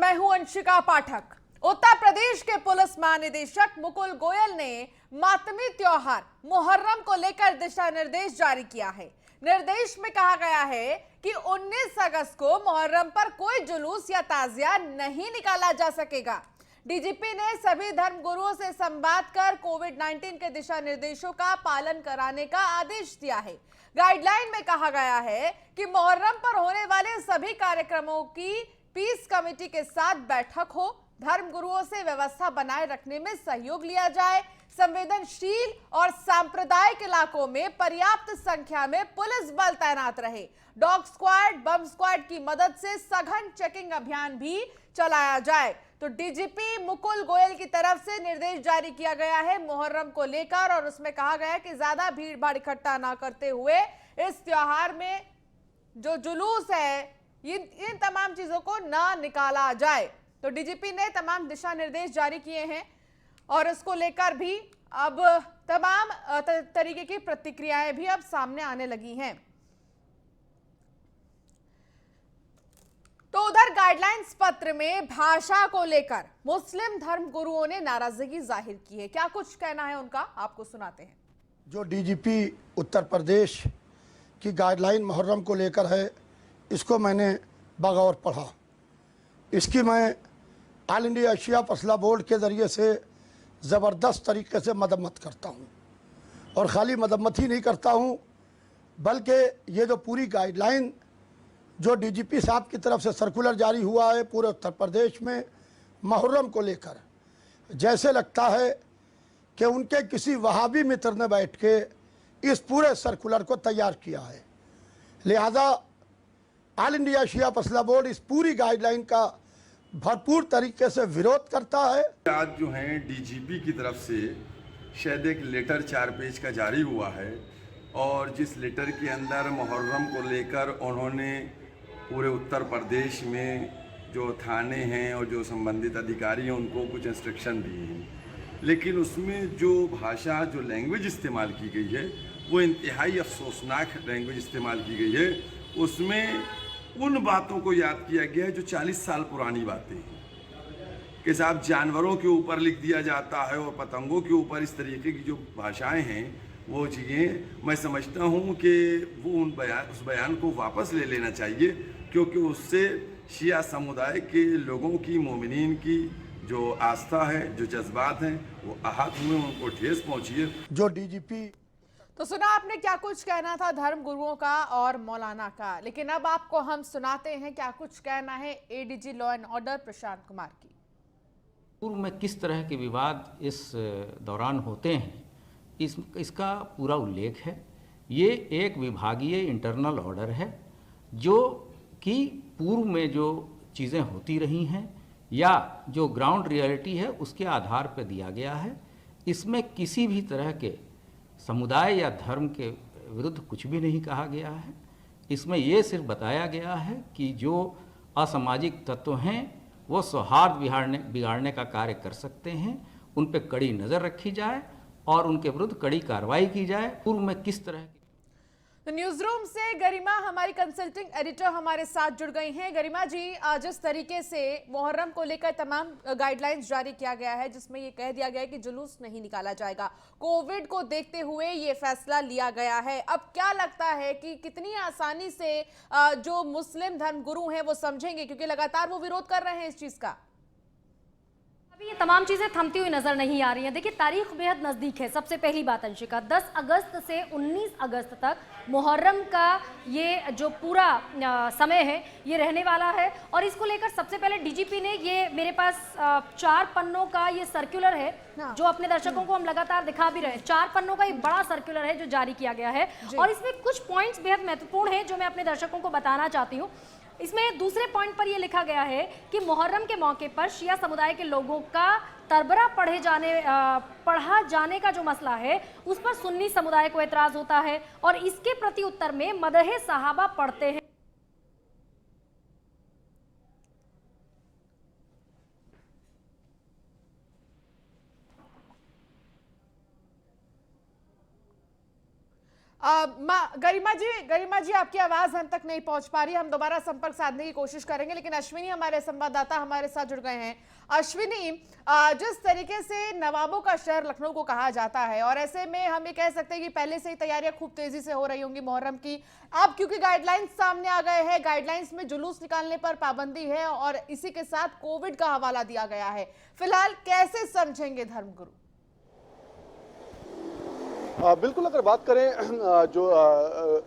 मैं हूं अंशिका पाठक। उत्तर प्रदेश के पुलिस महानिदेशक मुकुल गोयल ने मातमी त्योहार मुहर्रम को लेकर दिशा निर्देश जारी किया है। निर्देश में कहा गया है कि 19 अगस्त को मुहर्रम पर कोई जुलूस या ताजिया नहीं निकाला जा सकेगा। डीजीपी ने सभी धर्म गुरुओं से संवाद कर कोविड-19 के दिशा निर्देशों का पालन कराने का आदेश दिया है। गाइडलाइन में कहा गया है कि मुहर्रम पर होने वाले सभी कार्यक्रमों की पीस कमेटी के साथ बैठक हो, धर्म गुरुओं से व्यवस्था बनाए रखने में सहयोग लिया जाए, संवेदनशील और सांप्रदायिक इलाकों में पर्याप्त संख्या में पुलिस बल तैनात रहे, डॉग स्क्वाड, बम स्क्वाड की मदद से सघन चेकिंग अभियान भी चलाया जाए। तो डीजीपी मुकुल गोयल की तरफ से निर्देश जारी किया गया है मुहर्रम को लेकर, और उसमें कहा गया है कि ज्यादा भीड़ भाड़ इकट्ठा ना करते हुए इस त्योहार में जो जुलूस है इन तमाम चीजों को ना निकाला जाए। तो डीजीपी ने तमाम दिशा निर्देश जारी किए हैं और इसको लेकर भी अब तमाम तरीके की प्रतिक्रियाएं भी अब सामने आने लगी हैं। तो उधर गाइडलाइंस पत्र में भाषा को लेकर मुस्लिम धर्म गुरुओं ने नाराजगी जाहिर की है। क्या कुछ कहना है उनका, आपको सुनाते हैं। जो डीजीपी उत्तर प्रदेश की गाइडलाइन मुहर्रम को लेकर है, इसको मैंने बगौर पढ़ा। इसकी मैं ऑल इंडिया शिया फसला बोर्ड के ज़रिए से ज़बरदस्त तरीके से मदम्मत करता हूँ, और ख़ाली मदम्मत ही नहीं करता हूँ बल्कि ये जो पूरी गाइडलाइन जो डीजीपी साहब की तरफ से सर्कुलर जारी हुआ है पूरे उत्तर प्रदेश में मुहर्रम को लेकर, जैसे लगता है कि उनके किसी वहाबी मित्र ने बैठ के इस पूरे सर्कुलर को तैयार किया है। लिहाजा ऑल इंडिया शिया फसला बोर्ड इस पूरी गाइडलाइन का भरपूर तरीके से विरोध करता है। आज जो है डीजीपी की तरफ से शायद एक लेटर 4 पेज का जारी हुआ है, और जिस लेटर के अंदर मुहर्रम को लेकर उन्होंने पूरे उत्तर प्रदेश में जो थाने हैं और जो संबंधित अधिकारी हैं उनको कुछ इंस्ट्रक्शन दिए हैं, लेकिन उसमें जो भाषा जो लैंग्वेज इस्तेमाल की गई है वो इंतहाई अफसोसनाक लैंग्वेज इस्तेमाल की गई है। उसमें उन बातों को याद किया गया है जो 40 साल पुरानी बातें हैं कि साहब जानवरों के ऊपर लिख दिया जाता है और पतंगों के ऊपर इस तरीके की जो भाषाएं हैं वो चीज़ें मैं समझता हूँ कि वो उस बयान को वापस ले लेना चाहिए, क्योंकि उससे शिया समुदाय के लोगों की, मोमिनीन की जो आस्था है, जो जज्बात हैं वो आहत हुए, उनको ठेस पहुँची है। जो डीजीपी तो सुना आपने क्या कुछ कहना था धर्म गुरुओं का और मौलाना का, लेकिन अब आपको हम सुनाते हैं क्या कुछ कहना है ADG law and order Prashant Kumar की। पूर्व में किस तरह के विवाद इस दौरान होते हैं इसका पूरा उल्लेख है। ये एक विभागीय इंटरनल ऑर्डर है जो कि पूर्व में जो चीज़ें होती रही हैं या जो ग्राउंड रियलिटी है उसके आधार पर दिया गया है। इसमें किसी भी तरह के समुदाय या धर्म के विरुद्ध कुछ भी नहीं कहा गया है। इसमें ये सिर्फ बताया गया है कि जो असामाजिक तत्व हैं वो सौहार्द बिगाड़ने का कार्य कर सकते हैं, उन पर कड़ी नज़र रखी जाए और उनके विरुद्ध कड़ी कार्रवाई की जाए। पूर्व में किस तरह की। तो न्यूज रूम से गरिमा हमारी कंसल्टिंग एडिटर हमारे साथ जुड़ गई हैं। गरिमा जी, जिस तरीके से मुहर्रम को लेकर तमाम गाइडलाइंस जारी किया गया है जिसमें ये कह दिया गया है कि जुलूस नहीं निकाला जाएगा, कोविड को देखते हुए ये फैसला लिया गया है, अब क्या लगता है कि कितनी आसानी से जो मुस्लिम धर्म गुरु हैं वो समझेंगे, क्योंकि लगातार वो विरोध कर रहे हैं इस चीज का? अभी ये तमाम चीज़ें थमती हुई नजर नहीं आ रही हैं। देखिए, तारीख बेहद नज़दीक है। सबसे पहली बात अंशिका, 10 अगस्त से 19 अगस्त तक मुहर्रम का ये जो पूरा समय है ये रहने वाला है, और इसको लेकर सबसे पहले डीजीपी ने ये मेरे पास 4 पन्नों का ये सर्कुलर है जो अपने दर्शकों को हम लगातार दिखा भी रहे हैं। 4 पन्नों का एक बड़ा सर्कुलर है जो जारी किया गया है, और इसमें कुछ पॉइंट्स बेहद महत्वपूर्ण हैं जो मैं अपने दर्शकों को बताना चाहती हूँ। इसमें दूसरे पॉइंट पर यह लिखा गया है कि मुहर्रम के मौके पर शिया समुदाय के लोगों का तरबरा पढ़ा जाने का जो मसला है उस पर सुन्नी समुदाय को एतराज होता है, और इसके प्रति उत्तर में मदहे सहाबा पढ़ते हैं। गरिमा जी आपकी आवाज हम तक नहीं पहुंच पा रही, हम दोबारा संपर्क साधने की कोशिश करेंगे, लेकिन अश्विनी हमारे संवाददाता हमारे साथ जुड़ गए हैं। अश्विनी, जिस तरीके से नवाबों का शहर लखनऊ को कहा जाता है, और ऐसे में हम ये कह सकते हैं कि पहले से ही तैयारियां खूब तेजी से हो रही होंगी मुहर्रम की, अब क्योंकि गाइडलाइंस सामने आ गए हैं, गाइडलाइंस में जुलूस निकालने पर पाबंदी है और इसी के साथ कोविड का हवाला दिया गया है, फिलहाल कैसे समझेंगे धर्मगुरु? बिल्कुल, अगर बात करें जो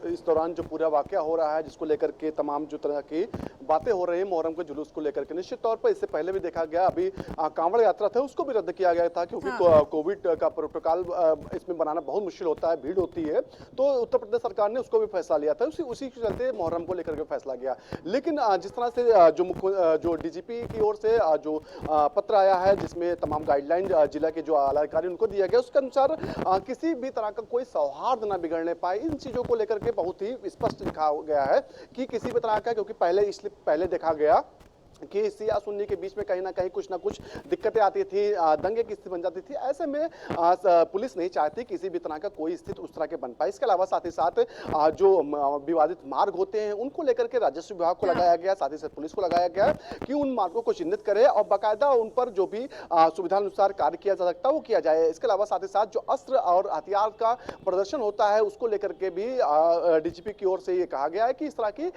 इस दौरान जो पूरा वाकया हो रहा है, जिसको लेकर के तमाम जो तरह की बातें हो रही हैं मुहर्रम के जुलूस को लेकर के, निश्चित तौर पर इससे पहले भी देखा गया, अभी कांवड़ यात्रा था उसको भी रद्द किया गया था क्योंकि कोविड का प्रोटोकॉल इसमें बनाना बहुत मुश्किल होता है, भीड़ होती है, तो उत्तर प्रदेश सरकार ने उसको भी फैसला लिया था, उसी के चलते मुहर्रम को लेकर के फैसला किया। लेकिन जिस तरह से जो डीजीपी की ओर से जो पत्र आया है जिसमें तमाम गाइडलाइन जिला के जो आला अधिकारी उनको दिया गया, उसके अनुसार किसी भी तरह का कोई सौहार्द ना बिगड़ने पाए, इन चीजों को लेकर के बहुत ही स्पष्ट लिखा गया है कि किसी भी तरह का, क्योंकि पहले देखा गया कि सिया सुन्नी के बीच में कहीं ना कहीं कुछ ना कुछ दिक्कतें आती थी, दंगे की स्थिति बन जाती थी, ऐसे में पुलिस नहीं चाहती किसी भी तरह का कोई स्थिति उस तरह के बन पाए। इसके अलावा साथ ही साथ जो विवादित मार्ग होते हैं उनको लेकर के राजस्व विभाग को लगाया गया, साथ ही साथ पुलिस को लगाया गया कि उन मार्गों को चिन्हित करे और बाकायदा उन पर जो भी सुविधा अनुसार कार्य किया जा सकता है वो किया जाए। इसके अलावा साथ ही साथ जो अस्त्र और हथियार का प्रदर्शन होता है उसको लेकर के भी डीजीपी की ओर से ये कहा गया है कि इस तरह की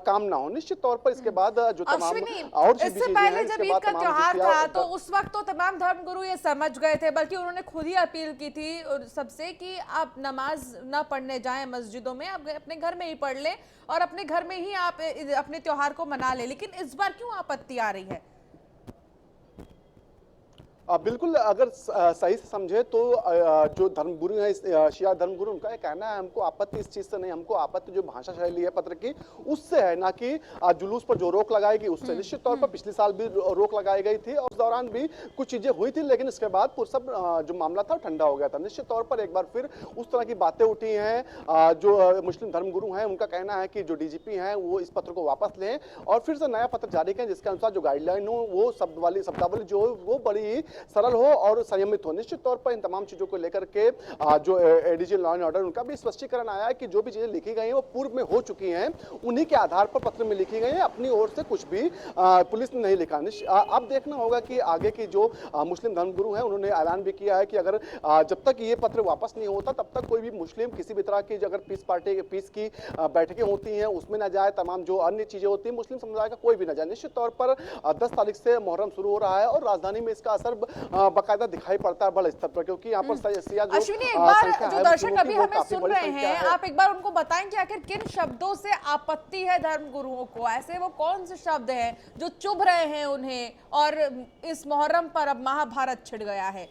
काम ना हो। निश्चित तौर पर इसके बाद जो तमाम और इससे पहले जब ईद का त्योहार था तो उस वक्त तो तमाम धर्मगुरु ये समझ गए थे, बल्कि उन्होंने खुद ही अपील की थी सबसे कि आप नमाज ना पढ़ने जाएं मस्जिदों में, आप अपने घर में ही पढ़ लें और अपने घर में ही आप अपने त्योहार को मना लें। लेकिन इस बार क्यों आपत्ति आ रही है? बिल्कुल, अगर सही से समझे तो जो धर्मगुरु है, शिया धर्मगुरु, उनका ये कहना है हमको आपत्ति इस चीज से नहीं, हमको आपत्ति जो भाषा शैली है पत्र की उससे है, ना कि जुलूस पर जो रोक लगाएगी उससे। निश्चित तौर पर पिछले साल भी रोक लगाई गई थी और उस दौरान भी कुछ चीजें हुई थी, लेकिन इसके बाद सब जो मामला था ठंडा हो गया था। निश्चित तौर पर एक बार फिर उस तरह की बातें उठी हैं। जो मुस्लिम धर्मगुरु हैं उनका कहना है कि जो डीजीपी हैं वो इस पत्र को वापस लें और फिर से नया पत्र जारी करें जिसके अनुसार जो गाइडलाइन हो वो शब्दावली जो हो वो बड़ी सरल हो और संयमित हो। निश्चित तौर पर इन तमाम चीजों को लेकर के जो एडीजी लॉ एंड ऑर्डर उनका भी स्पष्टीकरण आया है कि जो भी चीजें लिखी गई हैं वो पूर्व में हो चुकी हैं, उन्हीं के आधार पर पत्र में लिखी गई हैं, अपनी ओर से कुछ भी पुलिस ने नहीं लिखा। अब देखना होगा कि आगे की जो मुस्लिम धर्मगुरु हैं उन्होंने ऐलान भी किया है कि अगर जब तक ये पत्र वापस नहीं होता तब तक कोई भी मुस्लिम किसी भी तरह की अगर पीस की बैठकें होती हैं उसमें ना जाए, तमाम जो अन्य चीजें होती हैं मुस्लिम समुदाय का कोई भी ना जाए। निश्चित तौर पर 10 तारीख से मुहर्रम शुरू हो रहा है और राजधानी में इसका असर बाकायदा दिखाई पड़ता है बड़े स्तर पर, क्योंकि यहाँ पर अश्विनी, एक बार जो दर्शक अभी हमें सुन रहे हैं, आप एक बार उनको बताएं कि आखिर किन शब्दों से आपत्ति है धर्मगुरुओं को, ऐसे वो कौन से शब्द हैं जो चुभ रहे हैं उन्हें और इस मुहर्रम पर अब महाभारत छिड़ गया है?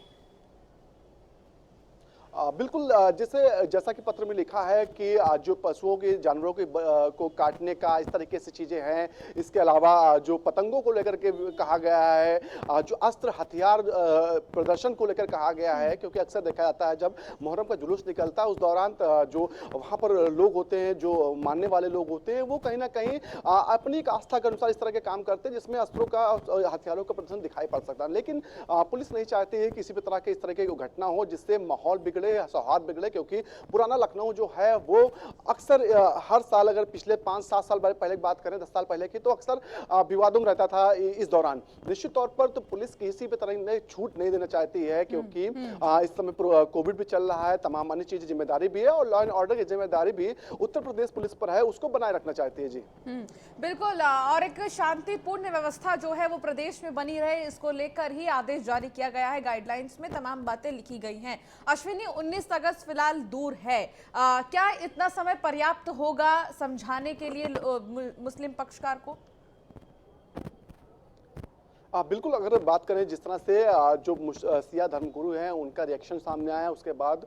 बिल्कुल, जैसा कि पत्र में लिखा है कि जो पशुओं के जानवरों के को काटने का इस तरीके से चीजें हैं, इसके अलावा जो पतंगों को लेकर के कहा गया है, जो अस्त्र हथियार प्रदर्शन को लेकर कहा गया है, क्योंकि अक्सर देखा जाता है जब मुहर्रम का जुलूस निकलता है उस दौरान जो वहाँ पर लोग होते हैं, जो मानने वाले लोग होते हैं, वो कहीं ना कहीं अपनी आस्था के अनुसार इस तरह के काम करते हैं जिसमें अस्त्रों का हथियारों का प्रदर्शन दिखाई पड़ सकता है। लेकिन पुलिस नहीं चाहती है किसी भी तरह के इस तरह की घटना हो जिससे माहौल बिगड़े, सौहार्द बिगड़े, क्योंकि पुराना लखनऊ जो है वो अक्सर हर साल, अगर पिछले 5-7 साल पहले की बात करें, 10 साल पहले की, तो अक्सर विवादों में रहता था इस दौरान। निश्चित तौर पर तो पुलिस किसी भी तरह की छूट नहीं देना चाहती है, क्योंकि इस समय कोविड भी चल रहा है, तमाम अन्य चीजें जिम्मेदारी भी है और लॉ एंड ऑर्डर की जिम्मेदारी भी उत्तर प्रदेश पुलिस पर है, उसको बनाए रखना चाहती है। जी बिल्कुल, और एक शांतिपूर्ण व्यवस्था जो है वो प्रदेश में बनी रहे, इसको लेकर ही आदेश जारी किया गया है, गाइडलाइंस में तमाम बातें लिखी गई हैं। अश्विनी, 19 अगस्त फिलहाल दूर है, क्या इतना समय पर्याप्त होगा समझाने के लिए मुस्लिम पक्षकार को? बिल्कुल, अगर बात करें जिस तरह से जो सिया धर्मगुरु हैं उनका रिएक्शन सामने आया, उसके बाद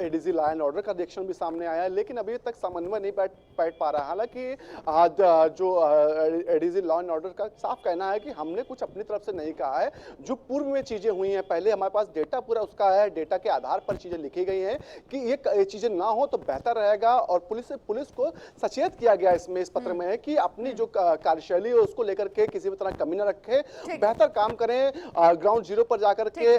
एडीजी लॉ एंड ऑर्डर का रिएक्शन भी सामने आया, लेकिन अभी तक समन्वय नहीं बैठ पा रहा। हालांकि जो एडीजी लॉ एंड ऑर्डर का साफ कहना है कि हमने कुछ अपनी तरफ से नहीं कहा है, जो पूर्व में चीजें हुई हैं, पहले हमारे पास डेटा पूरा उसका है, डेटा के आधार पर चीजें लिखी गई हैं कि ये चीजें ना हो तो बेहतर रहेगा, और पुलिस को सचेत किया गया इसमें, इस पत्र में है कि अपनी जो कार्यशैली है उसको लेकर के किसी भी तरह कमी न रखे, बेहतर काम करें, ग्राउंड जीरो पर जाकर के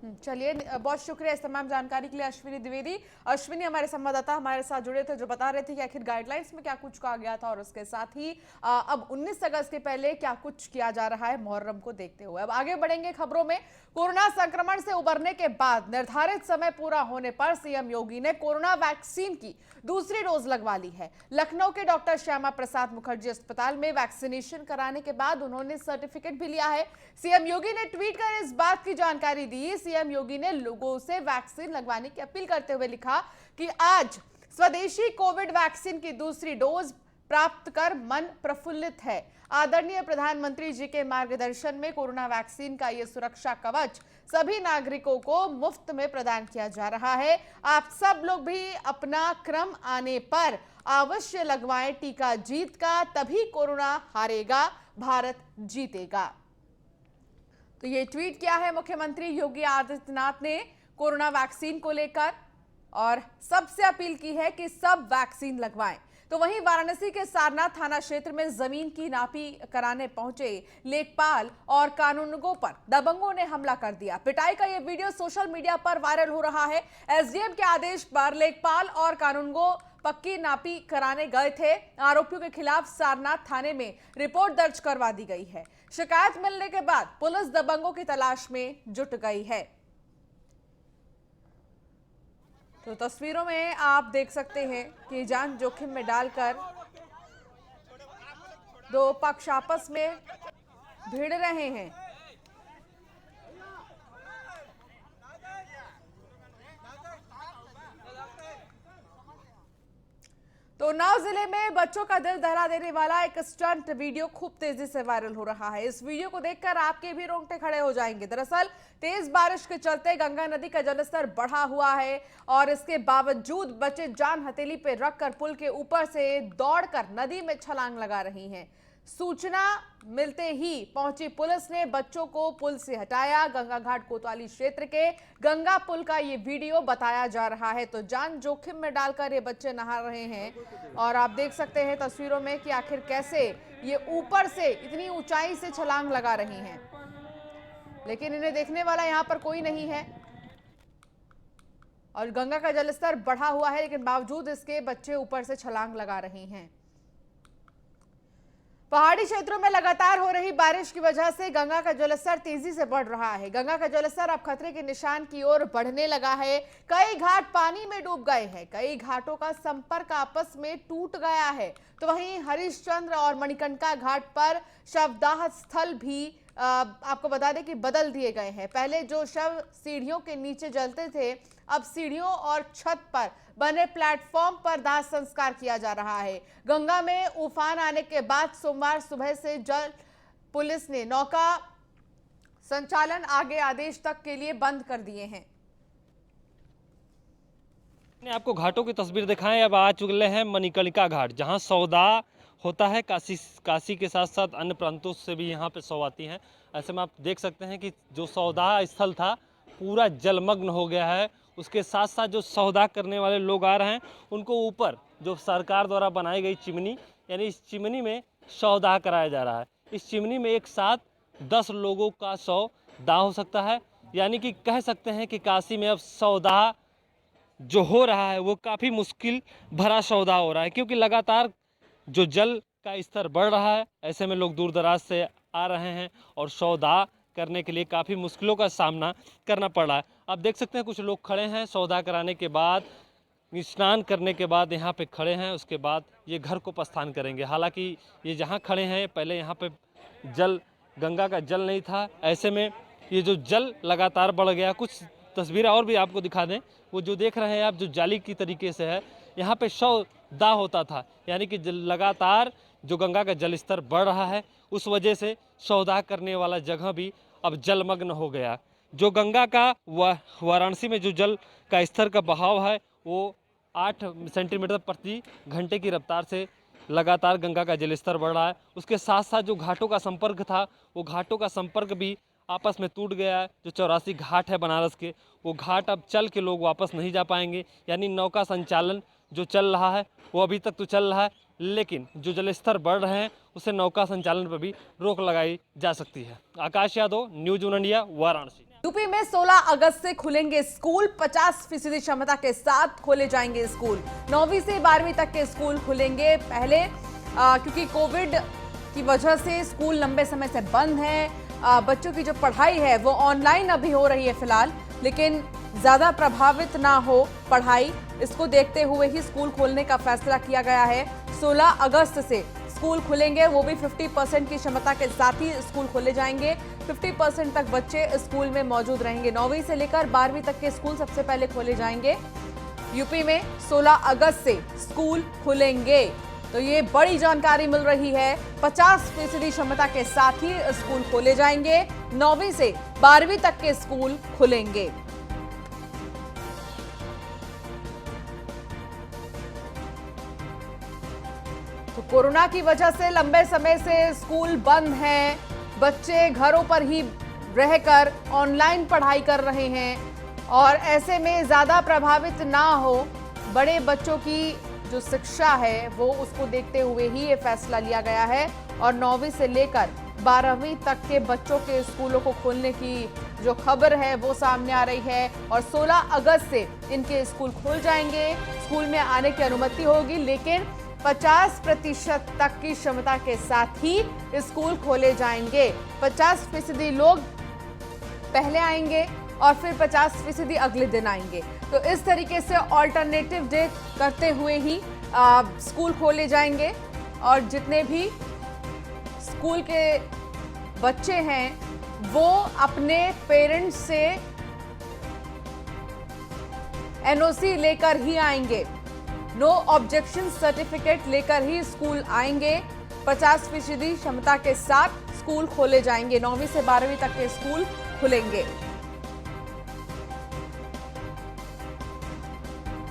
चलिए, बहुत शुक्रिया इस तमाम जानकारी के लिए अश्विनी द्विवेदी। अश्विनी हमारे संवाददाता हमारे साथ जुड़े थे, जो बता रहे थे कि आखिर गाइडलाइंस में क्या कुछ कहा गया था और उसके साथ ही अब 19 अगस्त के पहले क्या कुछ किया जा रहा है मुहर्रम को देखते हुए। अब आगे बढ़ेंगे खबरों में। कोरोना संक्रमण से उबरने के बाद निर्धारित समय पूरा होने पर सीएम योगी ने कोरोना वैक्सीन की दूसरी डोज लगवा ली है। लखनऊ के डॉक्टर श्यामा प्रसाद मुखर्जी अस्पताल में वैक्सीनेशन कराने के बाद उन्होंने सर्टिफिकेट भी लिया है। सीएम योगी ने ट्वीट कर इस बात की जानकारी दी। सीएम योगी ने लोगों से वैक्सीन लगवाने की अपील करते हुए लिखा कि आज स्वदेशी कोविड वैक्सीन की दूसरी डोज प्राप्त कर मन प्रफुल्लित है। आदरणीय प्रधानमंत्री जी के मार्गदर्शन में कोरोना वैक्सीन का ये सुरक्षा कवच सभी नागरिकों को मुफ्त में प्रदान किया जा रहा है। आप सब लोग भी अपना क्रम आने पर अवश्य लगवाएं टीका। जीत का तभी कोरोना हारेगा, भारत जीतेगा। तो ये ट्वीट किया है मुख्यमंत्री योगी आदित्यनाथ ने कोरोना वैक्सीन को लेकर और सबसे अपील की है कि सब वैक्सीन लगवाएं। तो वहीं वाराणसी के सारनाथ थाना क्षेत्र में जमीन की नापी कराने पहुंचे लेखपाल और कानूनगों पर दबंगों ने हमला कर दिया। पिटाई का यह वीडियो सोशल मीडिया पर वायरल हो रहा है। एसडीएम के आदेश पर लेखपाल और कानूनगो पक्की नापी कराने गए थे। आरोपियों के खिलाफ सारनाथ थाने में रिपोर्ट दर्ज करवा दी गई है। शिकायत मिलने के बाद पुलिस दबंगों की तलाश में जुट गई है। तो तस्वीरों में आप देख सकते हैं कि जान जोखिम में डालकर दो पक्ष आपस में भिड़ रहे हैं। तो उन्नाव जिले में बच्चों का दिल दहला देने वाला एक स्टंट वीडियो खूब तेजी से वायरल हो रहा है। इस वीडियो को देखकर आपके भी रोंगटे खड़े हो जाएंगे। दरअसल तेज बारिश के चलते गंगा नदी का जलस्तर बढ़ा हुआ है और इसके बावजूद बच्चे जान हथेली पे रखकर पुल के ऊपर से दौड़कर नदी में छलांग लगा रही हैं। सूचना मिलते ही पहुंची पुलिस ने बच्चों को पुल से हटाया। गंगा घाट कोतवाली क्षेत्र के गंगा पुल का ये वीडियो बताया जा रहा है। तो जान जोखिम में डालकर ये बच्चे नहा रहे हैं और आप देख सकते हैं तस्वीरों में कि आखिर कैसे ये ऊपर से इतनी ऊंचाई से छलांग लगा रही हैं, लेकिन इन्हें देखने वाला यहाँ पर कोई नहीं है और गंगा का जलस्तर बढ़ा हुआ है, लेकिन बावजूद इसके बच्चे ऊपर से छलांग लगा रही हैं। पहाड़ी क्षेत्रों में लगातार हो रही बारिश की वजह से गंगा का जलस्तर तेजी से बढ़ रहा है। गंगा का जलस्तर अब खतरे के निशान की ओर बढ़ने लगा है। कई घाट पानी में डूब गए हैं। कई घाटों का संपर्क आपस में टूट गया है। तो वहीं हरिश्चंद्र और मणिकंठा घाट पर शवदाह स्थल भी आपको बता दें कि बदल दिए गए हैं। पहले जो शव सीढ़ियों के नीचे जलते थे, अब सीढ़ियों और छत पर बने प्लेटफॉर्म पर दाह संस्कार किया जा रहा है। गंगा में उफान आने के बाद सोमवार सुबह से जल पुलिस ने नौका संचालन आगे आदेश तक के लिए बंद कर दिए हैं। आपको घाटों की तस्वीर दिखाएं। अब आ चुके हैं मणिकर्णिका घाट, जहां सौदा होता है। काशी के साथ साथ अन्य प्रांतों से भी यहाँ पे सौ आती हैं। ऐसे में आप देख सकते हैं कि जो सौदा स्थल था पूरा जलमग्न हो गया है। उसके साथ साथ जो सौदा करने वाले लोग आ रहे हैं उनको ऊपर जो सरकार द्वारा बनाई गई चिमनी, यानी इस चिमनी में सौदा कराया जा रहा है। इस चिमनी में एक साथ 10 लोगों का सौदा हो सकता है। यानी कि कह सकते हैं कि काशी में अब सौदा जो हो रहा है वो काफ़ी मुश्किल भरा सौदा हो रहा है, क्योंकि लगातार जो जल का स्तर बढ़ रहा है। ऐसे में लोग दूर दराज से आ रहे हैं और सौदा करने के लिए काफ़ी मुश्किलों का सामना करना पड़ रहा है। आप देख सकते हैं कुछ लोग खड़े हैं सौदा कराने के बाद, स्नान करने के बाद यहाँ पे खड़े हैं। उसके बाद ये घर को प्रस्थान करेंगे। हालांकि ये जहाँ खड़े हैं पहले यहाँ पे जल, गंगा का जल नहीं था। ऐसे में ये जो जल लगातार बढ़ गया। कुछ तस्वीरें और भी आपको दिखा दें। वो जो देख रहे हैं आप, जो जाली की तरीके से है, यहाँ पे सौदा होता था। यानी कि लगातार जो गंगा का जल स्तर बढ़ रहा है उस वजह से सौदा करने वाला जगह भी अब जलमग्न हो गया। जो गंगा का वाराणसी में जो जल का स्तर का बहाव है वो 8 सेंटीमीटर प्रति घंटे की रफ्तार से लगातार गंगा का जल स्तर बढ़ रहा है। उसके साथ साथ जो घाटों का संपर्क था वो घाटों का संपर्क भी आपस में टूट गया है। जो 84 घाट है बनारस के, वो घाट अब चल के लोग वापस नहीं जा पाएंगे। यानी नौका संचालन जो चल रहा है वो अभी तक तो चल रहा है, लेकिन जो जलस्तर बढ़ रहे हैं उसे नौका संचालन पर भी रोक लगाई जा सकती है। Akash Yadav, news 1 India, Varanasi. UP में 16 अगस्त से खुलेंगे स्कूल, 50% क्षमता के साथ खोले जाएंगे स्कूल। 9वीं से 12वीं तक के स्कूल खुलेंगे। पहले क्योंकि कोविड की वजह से स्कूल लंबे समय से बंद है, बच्चों की जो पढ़ाई है वो ऑनलाइन अभी हो रही है फिलहाल, लेकिन ज़्यादा प्रभावित ना हो पढ़ाई, इसको देखते हुए ही स्कूल खोलने का फैसला किया गया है। 16 अगस्त से स्कूल खुलेंगे, वो भी 50% की क्षमता के साथ ही स्कूल खोले जाएंगे। 50% तक बच्चे स्कूल में मौजूद रहेंगे। 9वीं से लेकर 12वीं तक के स्कूल सबसे पहले खोले जाएंगे। यूपी में 16 अगस्त से स्कूल खुलेंगे, तो ये बड़ी जानकारी मिल रही है। 50% क्षमता के साथ ही स्कूल खोले जाएंगे। 9वीं से 12वीं तक के स्कूल खुलेंगे। तो कोरोना की वजह से लंबे समय से स्कूल बंद हैं, बच्चे घरों पर ही रहकर ऑनलाइन पढ़ाई कर रहे हैं और ऐसे में ज़्यादा प्रभावित ना हो बड़े बच्चों की जो शिक्षा है वो उसको देखते हुए ही ये फैसला लिया गया है। और 9वीं से लेकर 12वीं तक के बच्चों के स्कूलों को खोलने की जो खबर है वो सामने आ रही है और 16 अगस्त से इनके स्कूल खुल जाएंगे। स्कूल में आने की अनुमति होगी, लेकिन 50% तक की क्षमता के साथ ही स्कूल खोले जाएंगे। 50% लोग पहले आएंगे और फिर 50% अगले दिन आएंगे। तो इस तरीके से ऑल्टरनेटिव डे करते हुए ही स्कूल खोले जाएंगे और जितने भी स्कूल के बच्चे हैं वो अपने पेरेंट्स से एनओसी लेकर ही आएंगे, नो ऑब्जेक्शन सर्टिफिकेट लेकर ही स्कूल आएंगे। 50% क्षमता के साथ स्कूल खोले जाएंगे। 9वीं से 12वीं तक के स्कूल खुलेंगे।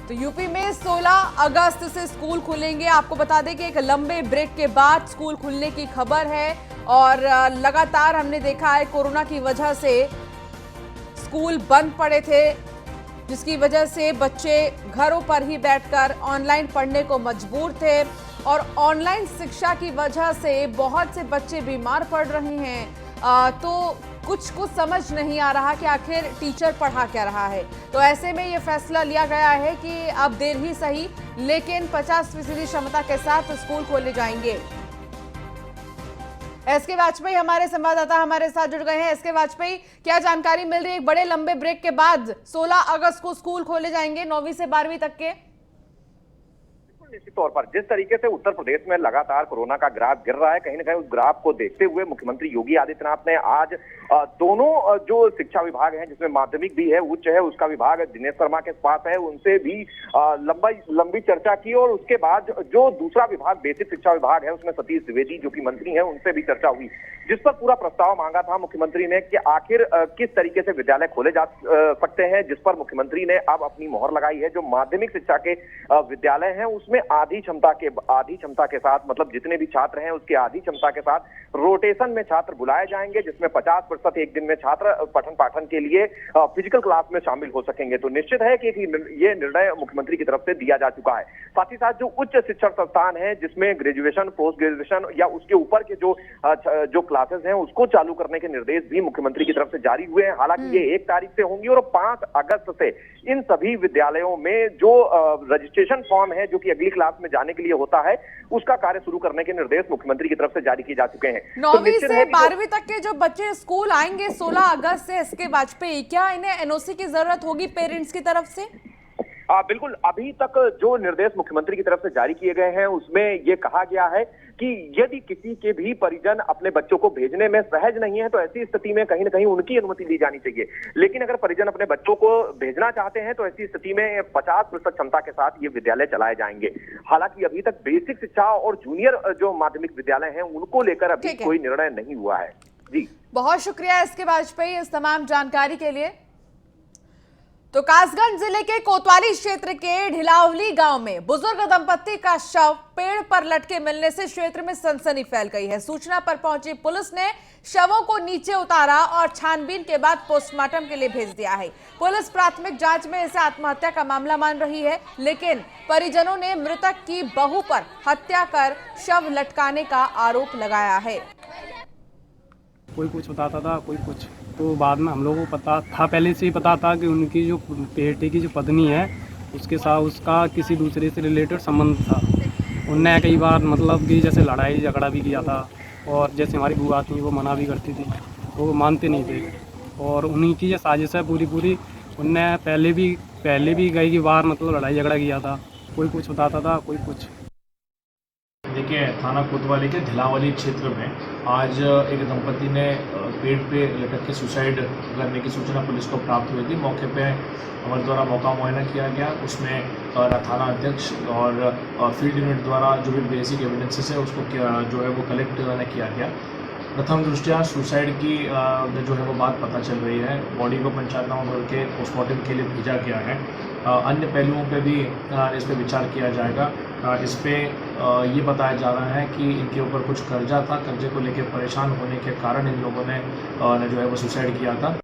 तो यूपी में 16 अगस्त से स्कूल खुलेंगे। आपको बता दें कि एक लंबे ब्रेक के बाद स्कूल खुलने की खबर है और लगातार हमने देखा है कोरोना की वजह से स्कूल बंद पड़े थे, जिसकी वजह से बच्चे घरों पर ही बैठकर ऑनलाइन पढ़ने को मजबूर थे और ऑनलाइन शिक्षा की वजह से बहुत से बच्चे बीमार पड़ रहे हैं। तो कुछ समझ नहीं आ रहा कि आखिर टीचर पढ़ा क्या रहा है। तो ऐसे में ये फैसला लिया गया है कि अब देर ही सही, लेकिन 50% क्षमता के साथ स्कूल खोले जाएंगे। एसके वाजपेयी हमारे संवाददाता हमारे साथ जुड़ गए हैं। एसके वाजपेयी, क्या जानकारी मिल रही है? बड़े लंबे ब्रेक के बाद 16 अगस्त को स्कूल खोले जाएंगे 9वीं से 12वीं तक के। निश्चित तौर पर जिस तरीके से उत्तर प्रदेश में लगातार कोरोना का ग्राफ गिर रहा है, कहीं ना कहीं उस ग्राफ को देखते हुए मुख्यमंत्री योगी आदित्यनाथ ने आज दोनों जो शिक्षा विभाग हैं, जिसमें माध्यमिक भी है, उच्च है, उसका विभाग दिनेश शर्मा के पास है, उनसे भी लंबी चर्चा की और उसके बाद जो दूसरा विभाग बेसिक शिक्षा विभाग है उसमें सतीश द्विवेदी जो कि मंत्री हैं उनसे भी चर्चा हुई, जिस पर पूरा प्रस्ताव मांगा था मुख्यमंत्री ने कि आखिर किस तरीके से विद्यालय खोले जा सकते हैं, जिस पर मुख्यमंत्री ने अब अपनी मोहर लगाई है। जो माध्यमिक शिक्षा के विद्यालय हैं उसमें आधी क्षमता के साथ, मतलब जितने भी छात्र हैं उसकी आधी क्षमता के साथ रोटेशन में छात्र बुलाए जाएंगे, जिसमें 50% एक दिन में छात्र पठन पाठन के लिए फिजिकल क्लास में शामिल हो सकेंगे। तो निश्चित है कि ये निर्णय मुख्यमंत्री की तरफ से दिया जा चुका है। साथ ही साथ जो उच्च शिक्षण संस्थान है जिसमें ग्रेजुएशन, पोस्ट ग्रेजुएशन या उसके ऊपर के जो क्लासेस हैं उसको चालू करने के निर्देश भी मुख्यमंत्री की तरफ से जारी हुए हैं। हालांकि ये 1 तारीख से होंगी और 5 अगस्त से इन सभी विद्यालयों में जो रजिस्ट्रेशन फॉर्म है जो कि अगली क्लास में जाने के लिए होता है उसका कार्य शुरू करने के निर्देश मुख्यमंत्री की तरफ से जारी किए जा चुके हैं। 9वीं से 12वीं तक के जो बच्चे स्कूल आएंगे 16 अगस्त से, एसके वाजपेयी, क्या इन्हें एनओसी की जरूरत होगी पेरेंट्स की तरफ से? बिल्कुल, अभी तक जो निर्देश मुख्यमंत्री की तरफ से जारी किए गए हैं उसमें ये कहा गया है कि यदि किसी के भी परिजन अपने बच्चों को भेजने में सहज नहीं है तो ऐसी स्थिति में कहीं ना कहीं उनकी अनुमति ली जानी चाहिए। लेकिन अगर परिजन अपने बच्चों को भेजना चाहते हैं तो ऐसी स्थिति में 50% क्षमता के साथ ये विद्यालय चलाए जाएंगे। हालांकि अभी तक बेसिक शिक्षा और जूनियर जो माध्यमिक विद्यालय हैं उनको लेकर अभी कोई निर्णय नहीं हुआ है। जी, बहुत शुक्रिया एसके वाजपेयी इस तमाम जानकारी के लिए। तो कासगंज जिले के कोतवाली क्षेत्र के ढिलावली गांव में बुजुर्ग दंपत्ति का शव पेड़ पर लटके मिलने से क्षेत्र में सनसनी फैल गई है। सूचना पर पहुंची पुलिस ने शवों को नीचे उतारा और छानबीन के बाद पोस्टमार्टम के लिए भेज दिया है। पुलिस प्राथमिक जांच में इसे आत्महत्या का मामला मान रही है, लेकिन परिजनों ने मृतक की बहू पर हत्या कर शव लटकाने का आरोप लगाया है। कोई कुछ बताता था, कोई कुछ तो बाद में हम लोगों को पता था, पहले से ही पता था कि उनकी जो बेटे की जो पत्नी है उसके साथ उसका किसी दूसरे से रिलेटेड संबंध था। उनने कई बार मतलब कि जैसे लड़ाई झगड़ा भी किया था, और जैसे हमारी बुआ थी वो मना भी करती थी, वो मानते नहीं थे, और उन्हीं की ये साजिश है पूरी। उनने पहले भी कई बार मतलब लड़ाई झगड़ा किया था, कोई कुछ बताता था, कोई कुछ। देखिए, थाना कोतवाली के धिलावाली क्षेत्र में आज एक दंपति ने पेड़ पे लटक के सुसाइड करने की सूचना पुलिस को प्राप्त हुई थी। मौके पे हमारे द्वारा मौका मुआयना किया गया, उसमें थाना अध्यक्ष और फील्ड यूनिट द्वारा जो भी बेसिक एविडेंसेस है उसको जो है वो कलेक्ट किया गया। प्रथम दृष्टया सुसाइड की जो है वो बात पता चल रही है। बॉडी को पंचायत नामा भर के पोस्टमार्टम के लिए भेजा गया है। अन्य पहलुओं पे भी इस पर विचार किया जाएगा। इस पे ये बताया जा रहा है कि इनके ऊपर कुछ कर्जा था, कर्जे को लेकर परेशान होने के कारण इन लोगों ने जो है वो सुसाइड किया था।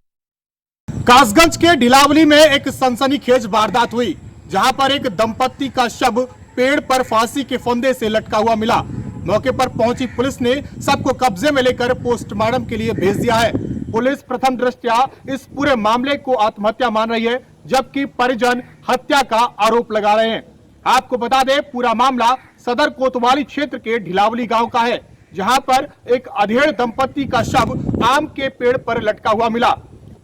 कासगंज के ढिलावली में एक सनसनीखेज वारदात हुई, जहां पर एक दंपत्ति का शव पेड़ पर फांसी के फंदे से लटका हुआ मिला। मौके पर पहुंची पुलिस ने सबको कब्जे में लेकर पोस्टमार्टम के लिए भेज दिया है। पुलिस प्रथम दृष्टया इस पूरे मामले को आत्महत्या मान रही है, जबकि परिजन हत्या का आरोप लगा रहे हैं। आपको बता दें, पूरा मामला सदर कोतवाली क्षेत्र के ढिलावली गांव का है, जहां पर एक अधेड़ दंपत्ति का शव आम के पेड़ पर लटका हुआ मिला।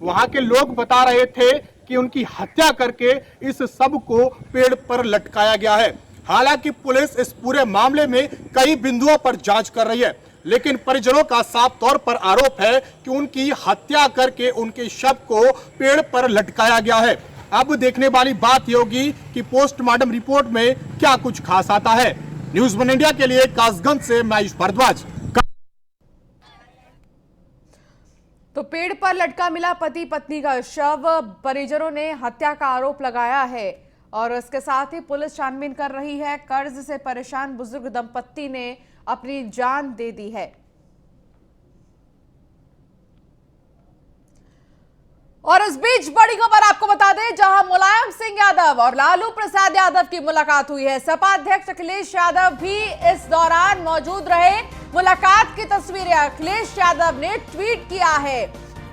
वहां के लोग बता रहे थे कि उनकी हत्या करके इस शव को पेड़ पर लटकाया गया है। हालांकि पुलिस इस पूरे मामले में कई बिंदुओं पर जांच कर रही है, लेकिन परिजनों का साफ तौर पर आरोप है कि उनकी हत्या करके उनके शव को पेड़ पर लटकाया गया है। अब देखने वाली बात ये होगी कि पोस्टमार्टम रिपोर्ट में क्या कुछ खास आता है। न्यूज़ 1 इंडिया के लिए कासगंज से मैं आयुष भारद्वाज। तो पेड़ पर लटका मिला पति पत्नी का शव, परिजनों ने हत्या का आरोप लगाया है और इसके साथ ही पुलिस छानबीन कर रही है। कर्ज से परेशान बुजुर्ग दंपत्ति ने अपनी जान दे दी है। और इस बीच बड़ी खबर आपको बता दें, जहां मुलायम सिंह यादव और लालू प्रसाद यादव की मुलाकात हुई है। सपा अध्यक्ष अखिलेश यादव भी इस दौरान मौजूद रहे। मुलाकात की तस्वीरें अखिलेश यादव ने ट्वीट किया है।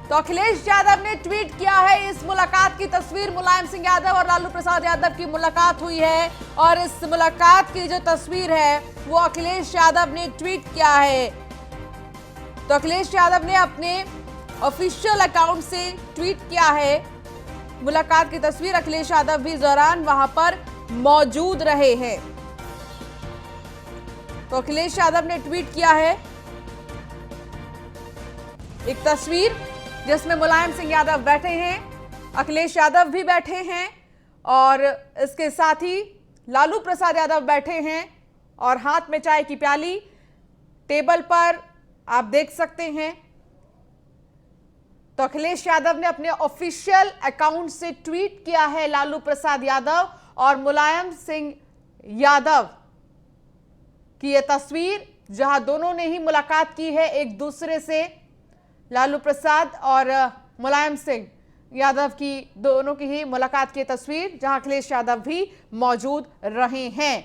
तो अखिलेश यादव ने ट्वीट किया है इस मुलाकात की तस्वीर। मुलायम सिंह यादव और लालू प्रसाद यादव की मुलाकात हुई है और इस मुलाकात की जो तस्वीर है वो अखिलेश यादव ने ट्वीट किया है। तो अखिलेश यादव ने अपने ऑफिशियल अकाउंट से ट्वीट किया है मुलाकात की तस्वीर। अखिलेश यादव भी इस दौरान वहां पर मौजूद रहे हैं। तो अखिलेश यादव ने ट्वीट किया है एक तस्वीर जिसमें मुलायम सिंह यादव बैठे हैं, अखिलेश यादव भी बैठे हैं और इसके साथ ही लालू प्रसाद यादव बैठे हैं और हाथ में चाय की प्याली टेबल पर आप देख सकते हैं। तो अखिलेश यादव ने अपने ऑफिशियल अकाउंट से ट्वीट किया है लालू प्रसाद यादव और मुलायम सिंह यादव की यह तस्वीर, जहां दोनों ने ही मुलाकात की है एक दूसरे से। लालू प्रसाद और मुलायम सिंह यादव की दोनों की ही मुलाकात की तस्वीर, जहां अखिलेश यादव भी मौजूद रहे हैं।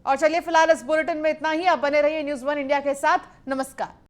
और चलिए फिलहाल इस बुलेटिन में इतना ही। आप बने रहिए न्यूज़ 1 इंडिया के साथ। नमस्कार।